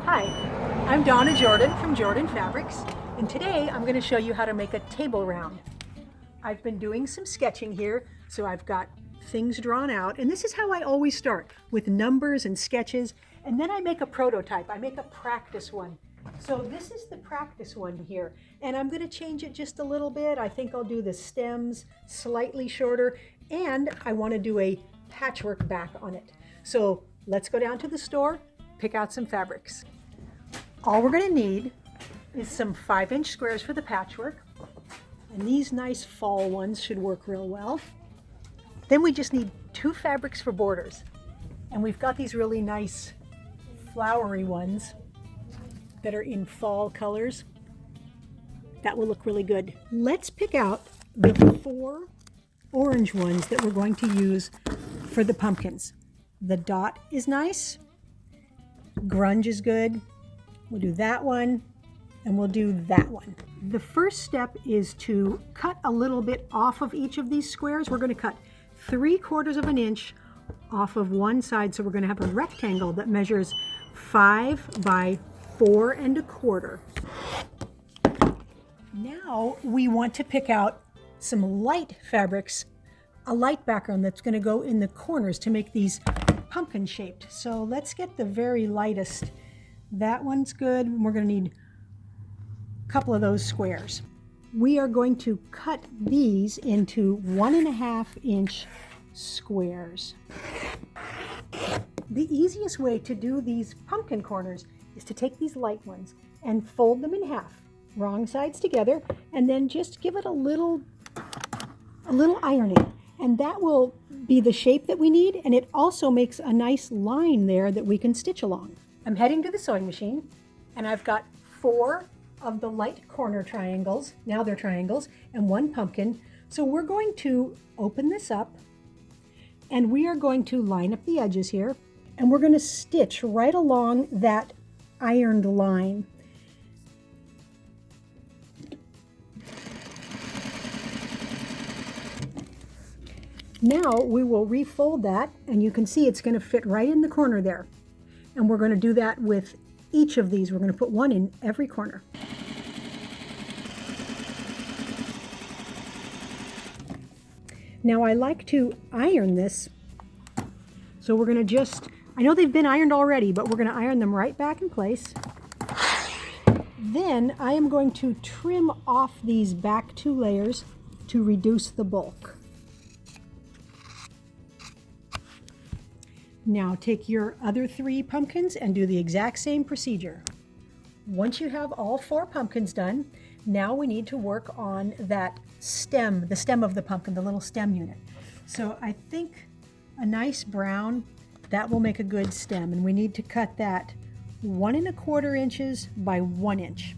Hi, I'm Donna Jordan from Jordan Fabrics, and today I'm going to show you how to make a table round. I've been doing some sketching here, so I've got things drawn out, and this is how I always start, with numbers and sketches, and then I make a prototype. I make a practice one. So this is the practice one here, and I'm going to change it just a little bit. I think I'll do the stems slightly shorter, and I want to do a patchwork back on it. So let's go down to the store, pick out some fabrics. All we're going to need is some 5-inch squares for the patchwork, and these nice fall ones should work real well. Then we just need 2 fabrics for borders, and we've got these really nice flowery ones that are in fall colors. That will look really good. Let's pick out the 4 orange ones that we're going to use for the pumpkins. The dot is nice. Grunge is good. We'll do that one, and we'll do that one. The first step is to cut a little bit off of each of these squares. We're going to cut 3/4 of an inch off of one side, so we're going to have a rectangle that measures 5 by 4 1/4. Now we want to pick out some light fabrics, a light background that's going to go in the corners to make these pumpkin shaped. So let's get the very lightest. That one's good. We're going to need a couple of those squares. We are going to cut these into 1.5 inch squares. The easiest way to do these pumpkin corners is to take these light ones and fold them in half, wrong sides together, and then just give it a little ironing, and that will be the shape that we need, and it also makes a nice line there that we can stitch along. I'm heading to the sewing machine, and I've got 4 of the light corner triangles, now they're triangles, and 1 pumpkin. So we're going to open this up, and we are going to line up the edges here, and we're going to stitch right along that ironed line. Now we will refold that, and you can see it's going to fit right in the corner there. And we're going to do that with each of these. We're going to put 1 in every corner. Now I like to iron this, so we're going to just, I know they've been ironed already, but we're going to iron them right back in place. Then I am going to trim off these back 2 layers to reduce the bulk. Now take your other 3 pumpkins and do the exact same procedure. Once you have all 4 pumpkins done, now we need to work on that stem, the stem of the pumpkin, the little stem unit. So I think a nice brown, that will make a good stem, and we need to cut that 1 1/4 inches by 1 inch.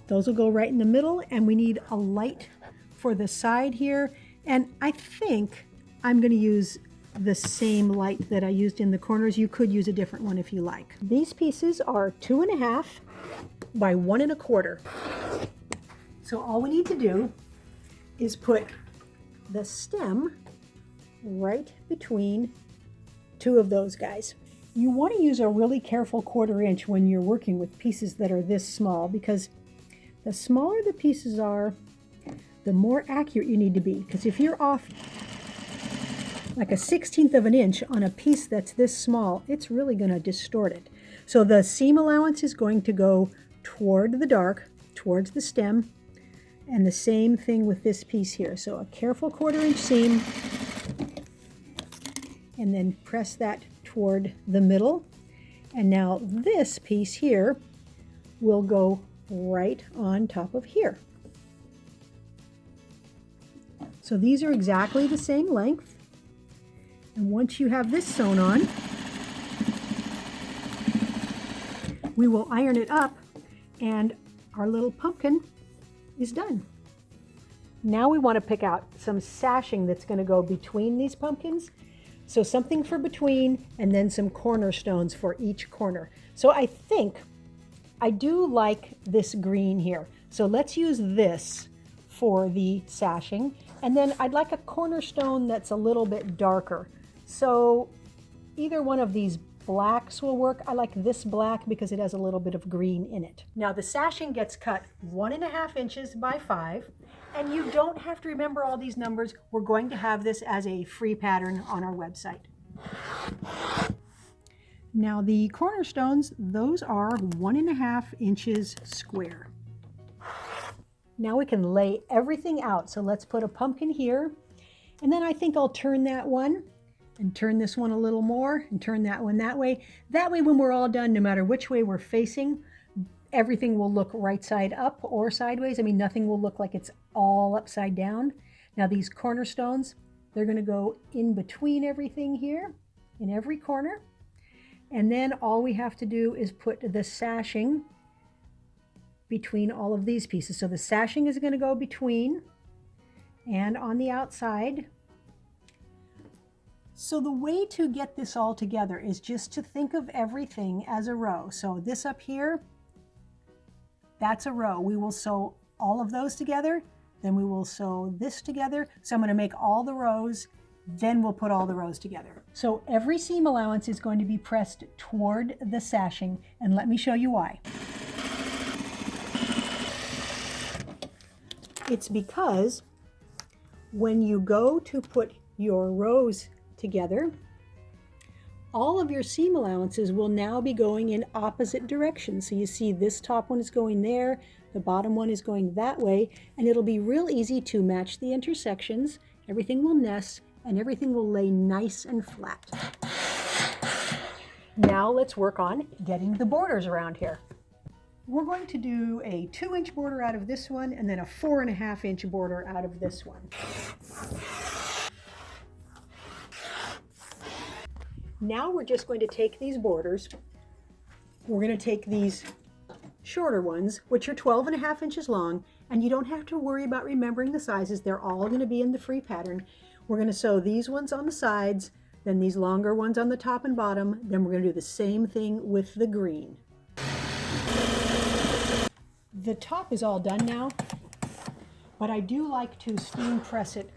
Those will go right in the middle, and we need a light for the side here, and I think I'm going to use the same light that I used in the corners. You could use a different one if you like. These pieces are 2.5 by 1 1/4. So all we need to do is put the stem right between 2 of those guys. You want to use a really careful 1/4 inch when you're working with pieces that are this small, because the smaller the pieces are, the more accurate you need to be. Because if you're off like a 1/16 of an inch on a piece that's this small, it's really going to distort it. So the seam allowance is going to go toward the dark, towards the stem, and the same thing with this piece here. So a careful 1/4 inch seam, and then press that toward the middle. And now this piece here will go right on top of here. So these are exactly the same length. And once you have this sewn on, we will iron it up, and our little pumpkin is done. Now we want to pick out some sashing that's going to go between these pumpkins. So something for between, and then some cornerstones for each corner. So I think I do like this green here. So let's use this for the sashing. And then I'd like a cornerstone that's a little bit darker. So either one of these blacks will work. I like this black because it has a little bit of green in it. Now the sashing gets cut 1.5 inches by 5, and you don't have to remember all these numbers. We're going to have this as a free pattern on our website. Now the cornerstones, those are 1.5 inches square. Now we can lay everything out. So let's put a pumpkin here, and then I think I'll turn that one and turn this one a little more and turn that one that way. That way when we're all done, no matter which way we're facing, everything will look right side up or sideways. I mean, nothing will look like it's all upside down. Now these cornerstones, they're gonna go in between everything here, in every corner. And then all we have to do is put the sashing between all of these pieces. So the sashing is gonna go between and on the outside. So the way to get this all together is just to think of everything as a row. So this up here, that's a row. We will sew all of those together, then we will sew this together. So I'm going to make all the rows, then we'll put all the rows together. So every seam allowance is going to be pressed toward the sashing, and let me show you why. It's because when you go to put your rows together, all of your seam allowances will now be going in opposite directions. So you see this top one is going there, the bottom one is going that way, and it'll be real easy to match the intersections. Everything will nest and everything will lay nice and flat. Now let's work on getting the borders around here. We're going to do a 2-inch border out of this one and then a 4.5-inch border out of this one. Now we're just going to take these borders, we're going to take these shorter ones, which are 12.5 inches long, and you don't have to worry about remembering the sizes. They're all going to be in the free pattern. We're going to sew these ones on the sides, then these longer ones on the top and bottom, then we're going to do the same thing with the green. The top is all done now, but I do like to steam press it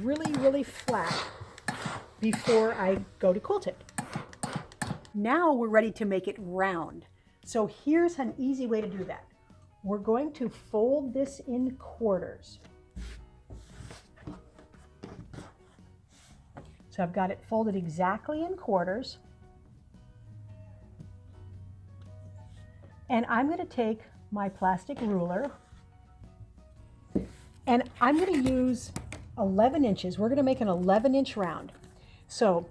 really flat before I go to quilt it. Now we're ready to make it round. So here's an easy way to do that. We're going to fold this in quarters. So I've got it folded exactly in quarters. And I'm going to take my plastic ruler and I'm going to use 11 inches. We're going to make an 11-inch round. So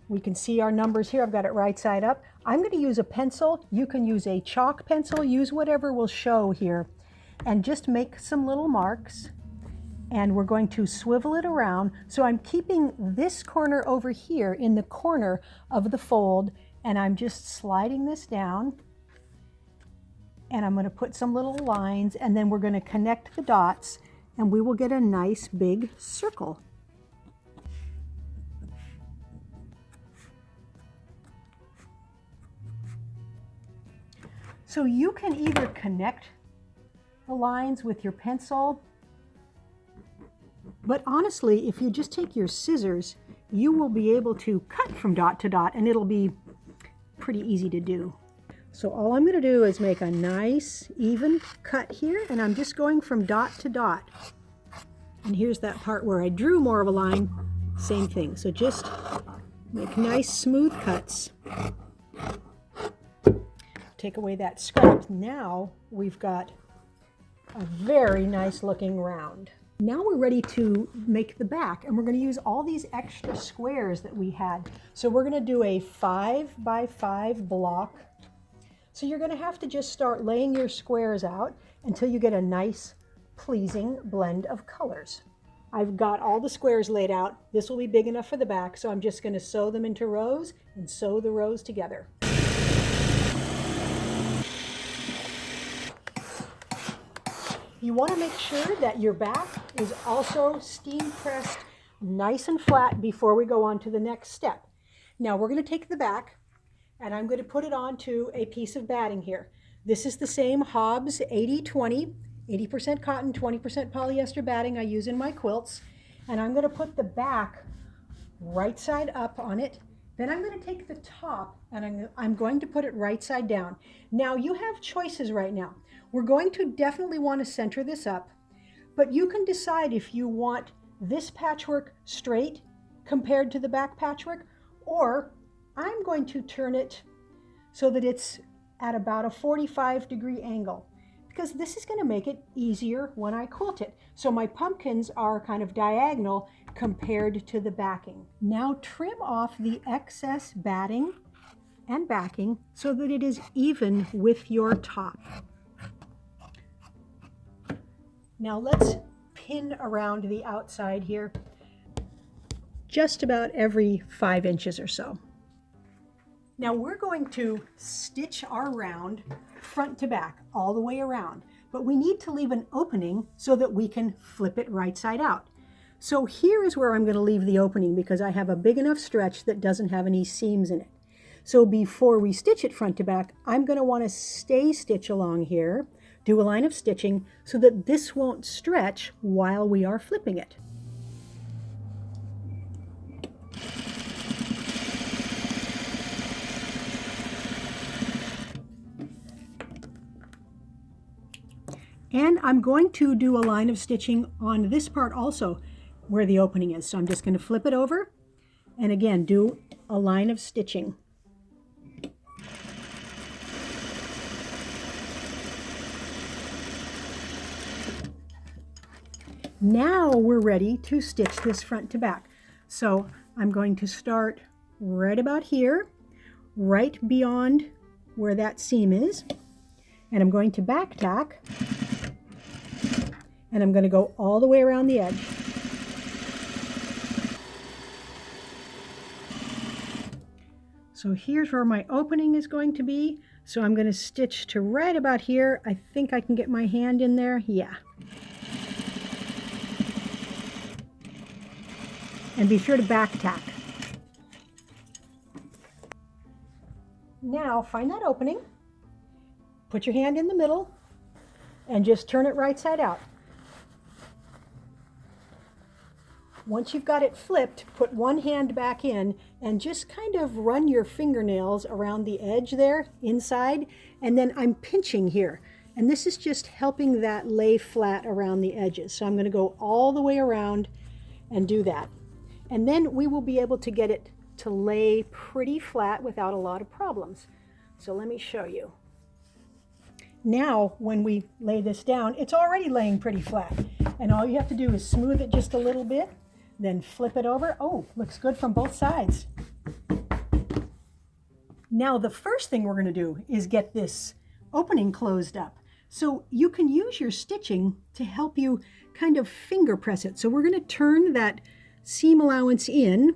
we can see our numbers here. I've got it right side up. I'm going to use a pencil. You can use a chalk pencil, use whatever will show here, and just make some little marks. And we're going to swivel it around. So I'm keeping this corner over here in the corner of the fold, and I'm just sliding this down. And I'm going to put some little lines, and then we're going to connect the dots, and we will get a nice big circle. So you can either connect the lines with your pencil, but honestly, if you just take your scissors, you will be able to cut from dot to dot, and it'll be pretty easy to do. So all I'm going to do is make a nice even cut here, and I'm just going from dot to dot. And here's that part where I drew more of a line, same thing. So just make nice smooth cuts. Take away that scrap. Now we've got a very nice looking round. Now we're ready to make the back, and we're going to use all these extra squares that we had. So we're going to do a 5 by 5 block. So you're going to have to just start laying your squares out until you get a nice, pleasing blend of colors. I've got all the squares laid out. This will be big enough for the back, so I'm just going to sew them into rows and sew the rows together. You want to make sure that your back is also steam pressed nice and flat before we go on to the next step. Now we're going to take the back, and I'm going to put it onto a piece of batting here. This is the same Hobbs 80-20, 80% cotton, 20% polyester batting I use in my quilts. And I'm going to put the back right side up on it, Then I'm going to take the top and I'm going to put it right side down. Now you have choices right now. We're going to definitely want to center this up, but you can decide if you want this patchwork straight compared to the back patchwork, or I'm going to turn it so that it's at about a 45-degree angle, because this is going to make it easier when I quilt it. So my pumpkins are kind of diagonal compared to the backing. Now trim off the excess batting and backing so that it is even with your top. Now let's pin around the outside here just about every 5 inches or so. Now we're going to stitch our round front to back all the way around, but we need to leave an opening so that we can flip it right side out. So here is where I'm going to leave the opening because I have a big enough stretch that doesn't have any seams in it. So before we stitch it front to back, I'm going to want to stay stitch along here, do a line of stitching so that this won't stretch while we are flipping it. And I'm going to do a line of stitching on this part also where the opening is. So I'm just going to flip it over and again do a line of stitching. Now we're ready to stitch this front to back. So I'm going to start right about here, right beyond where that seam is, and I'm going to back tack, and I'm going to go all the way around the edge. So here's where my opening is going to be. So I'm going to stitch to right about here. I think I can get my hand in there. Yeah. And be sure to back tack. Now find that opening, put your hand in the middle, and just turn it right side out. Once you've got it flipped, put one hand back in and just kind of run your fingernails around the edge there inside, and then I'm pinching here. And this is just helping that lay flat around the edges. So I'm going to go all the way around and do that. And then we will be able to get it to lay pretty flat without a lot of problems. So let me show you. Now, when we lay this down, it's already laying pretty flat. And all you have to do is smooth it just a little bit, then flip it over. Oh, looks good from both sides. Now, the first thing we're going to do is get this opening closed up. So you can use your stitching to help you kind of finger press it. So we're going to turn that seam allowance in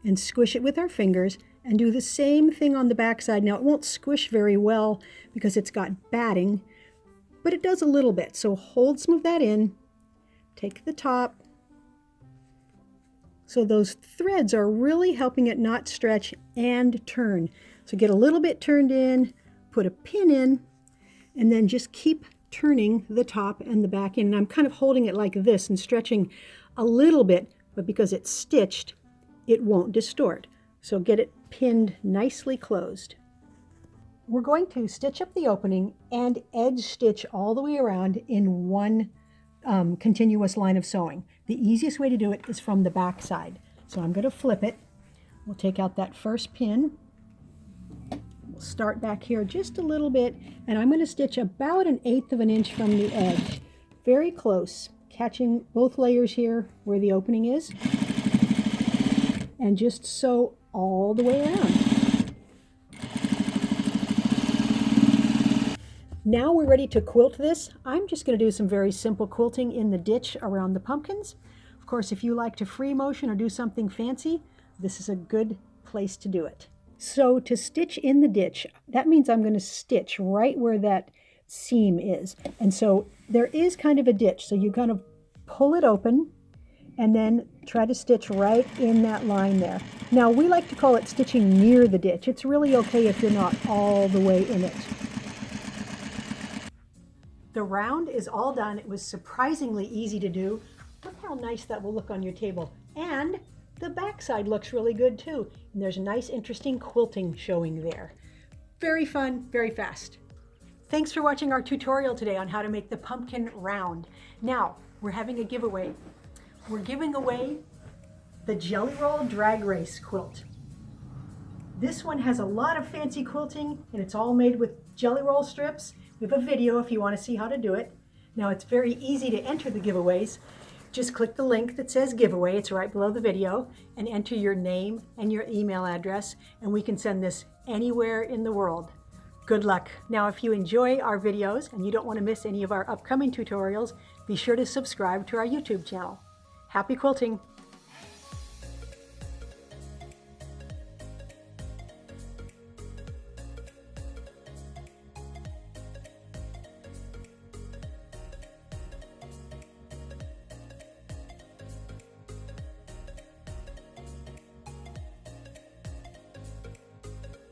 and squish it with our fingers and do the same thing on the back side. Now it won't squish very well because it's got batting, but it does a little bit. So hold some of that in, take the top. So those threads are really helping it not stretch and turn. So get a little bit turned in, put a pin in, and then just keep turning the top and the back in. And I'm kind of holding it like this and stretching a little bit, but because it's stitched, it won't distort. So get it pinned nicely closed. We're going to stitch up the opening and edge stitch all the way around in one continuous line of sewing. The easiest way to do it is from the back side. So I'm going to flip it. We'll take out that first pin. We'll start back here just a little bit, and I'm going to stitch about 1/8 of an inch from the edge, very close, catching both layers here where the opening is, and just sew all the way around. Now we're ready to quilt this. I'm just going to do some very simple quilting in the ditch around the pumpkins. Of course, if you like to free motion or do something fancy, this is a good place to do it. So to stitch in the ditch, that means I'm going to stitch right where that seam is. And so there is kind of a ditch, so you kind of pull it open and then try to stitch right in that line there. Now we like to call it stitching near the ditch. It's really okay if you're not all the way in it. The round is all done. It was surprisingly easy to do. Look how nice that will look on your table. And the back side looks really good too. And there's nice, interesting quilting showing there. Very fun, very fast. Thanks for watching our tutorial today on how to make the pumpkin round. Now, we're having a giveaway. We're giving away the Jelly Roll Drag Race quilt. This one has a lot of fancy quilting and it's all made with jelly roll strips. We have a video if you want to see how to do it. Now it's very easy to enter the giveaways. Just click the link that says giveaway, it's right below the video, and enter your name and your email address, and we can send this anywhere in the world. Good luck. Now if you enjoy our videos and you don't want to miss any of our upcoming tutorials, be sure to subscribe to our YouTube channel. Happy quilting!